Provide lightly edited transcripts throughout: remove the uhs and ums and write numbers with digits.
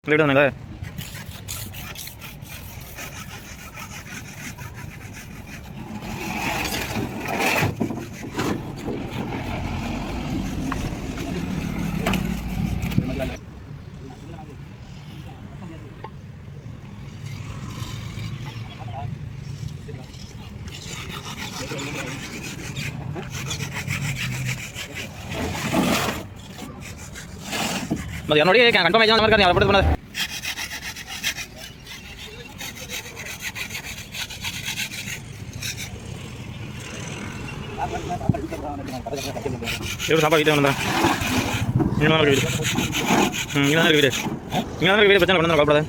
வீடு தானே என்னோடய கன்ஃபார்ம் ஆயிடுச்சு அந்த மாதிரி அதை பண்ணாது எப்படி சாப்பாடு வீட்டை வந்தேன் இங்கே தான் வீடு இங்கே தான் வீடு இங்கே தான் வீடு பிரச்சனை பண்ண கூடாது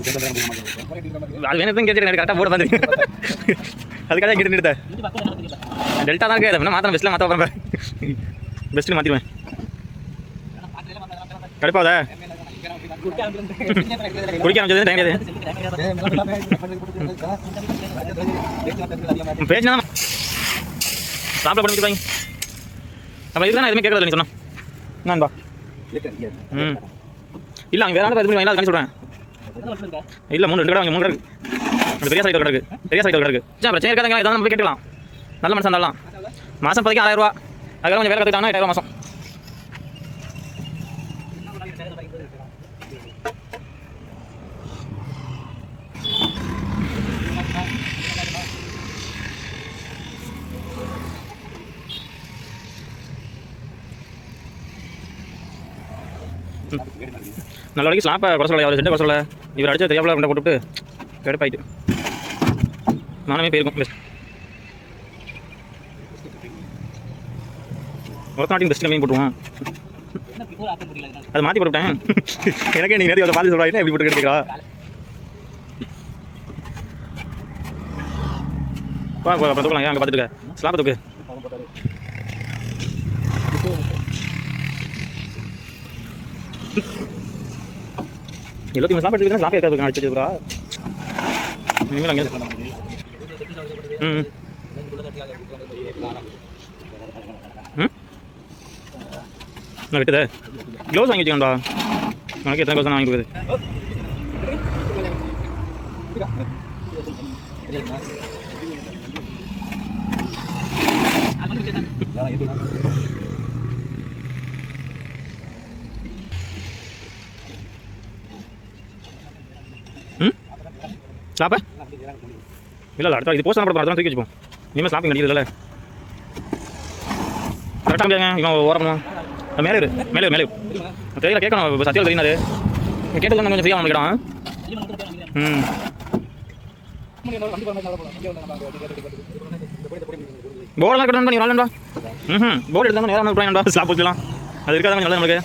அது வேணும் கேட்டு எனக்கு கரெக்டாக போட தான் அதுக்காக கேட்டு நிறுத்த டெல்டா தான் இருக்குது மாத்திரம் பெஸ்ட்டில் மாற்ற போகிறேன் பெஸ்ட்டில் மாற்றிடுவேன் கடுப்பாத குடிக்க ஆரம்பிச்சது டைம் கிடையாது பேசினா சாப்பிட பண்ணி வைப்பாங்க அப்போ இதுதான் எதுவுமே கேட்கறது நீ சொன்னா நான்பா ம் இல்லை அங்கே வேற இது பண்ணி வாங்கலாம் சொல்கிறேன் இல்லை 3 கடை வாங்க 3 கடை அந்த பெரிய சைக்கிள் கிடக்கு பெரிய சைக்கிள் கிடக்கு சரி பிரச்சனை இருக்காதுங்க இதான் நம்ம போய் கேட்கலாம் நல்ல மனசு இருந்தாலும் மாதம் 10,000 ரூபா அதுக்காக கொஞ்சம் வேலை கற்றுக்கிட்டாங்கன்னா 8,000 மாதம் நல்ல வரைக்கும் ஸ்லாப்பை குறை சொல்ல அவர் சென்ட் குறை சொல்ல இவர் அடிச்ச தெரியாமல் கொண்டு போட்டுவிட்டு கடுப்பாயிட்டு நானுமே போயிருக்கோம் பெஸ்ட் ஒருத்த நாட்டின் பெஸ்ட் கம்மியும் போட்டுவான் அது மாற்றி போட்டுவிட்டேன் எனக்கே நீங்கள் நேரத்தை பார்த்து சொல்கிறாங்க எப்படி போட்டு கேட்குறா அப்புறம் தூக்கலாம் ஏன் அங்கே பார்த்துட்டு ஸ்லாப்பை தூக்கு எல்லாத்தையும் சாப்பிட்டு எடுத்துக்கிட்டா சாப்பிட்டு இருக்காது அடிச்சு வச்சுக்கிறா நீங்களும் அங்கே ம் நான் விட்டுதே க்ளவுஸ் வாங்கி வச்சுக்கோண்டா உனக்கு எத்தனை க்ளவுஸ் வாங்கி கொடுக்குது ஸ்லாப்பா இல்லை அடுத்த இது போஸ்ட் போட அதெல்லாம் தூக்கி வச்சுப்போம் இனிமேல் ஸ்லாப்பிங் அடிக்கிறதுல கரெக்டாக முடியாங்க இவன் ஓரணும் மேலே மேலே மேலே தெரியல கேட்கணும் சத்தியம் தெரியாது கேட்டது கொஞ்சம் ஃப்ரீயாக நம்மளுக்கிடும் ம் போர்டெல்லாம் கட்டணும் பண்ணி வரலாம்டா போர்டு எடுத்தால் நேரம் போயிடா ஸ்லாப் வச்சுக்கலாம் அது இருக்காதான் கொஞ்சம் நல்லது நம்மளுக்கு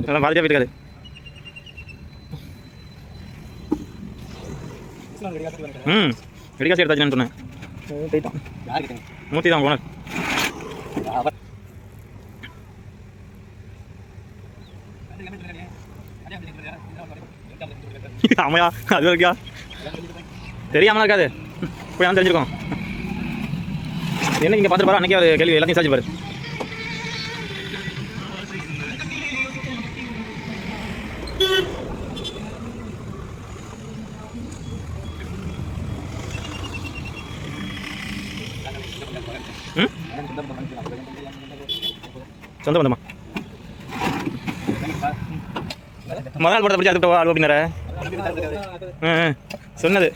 அதெல்லாம் பாதியாக போயிருக்காது ம் வெடிக்காசு எடுத்தாச்சுன்னு சொன்னேன் மூர்த்தி தான் போனர் ஆமையா அது வரைக்கா தெரியாமல் இருக்காது போய் தான் தெரிஞ்சிருக்கோம் என்ன இங்கே பார்த்துட்டு பாரு அன்றைக்கி அவர் கேள்வி எல்லாத்தையும் சாதிச்சு பாரு சொந்த பந்தமா முதல் போட பிடிச்சி அது அப்படின்னார சொன்னது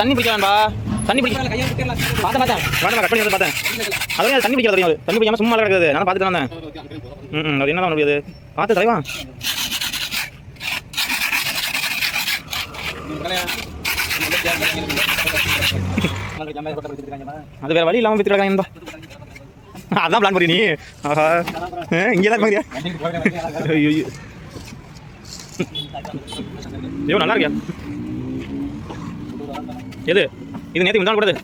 தண்ணி பிடிக்க வேண்டா தண்ணி பிடிக்க பார்த்தேன் வேண்டாம் கட் பண்ணி பார்த்தேன் அதே தண்ணி பிடிக்க தெரியும் தண்ணி பிடிக்காம சும்மா கிடக்குது நான் பார்த்துட்டு வந்தேன் அது என்ன பண்ண முடியாது பார்த்து தலைவா அது வேற வழி இல்லாமல் வித்துருக்காங்கப்பா. அதான் பிளான் பண்ணி நீ. ஆஹா, இங்கே தான் பாரியா? ஐயோ ஐயோ, நல்லா இருக்கியா? எது இது நேற்று முந்தாள் கூடாது.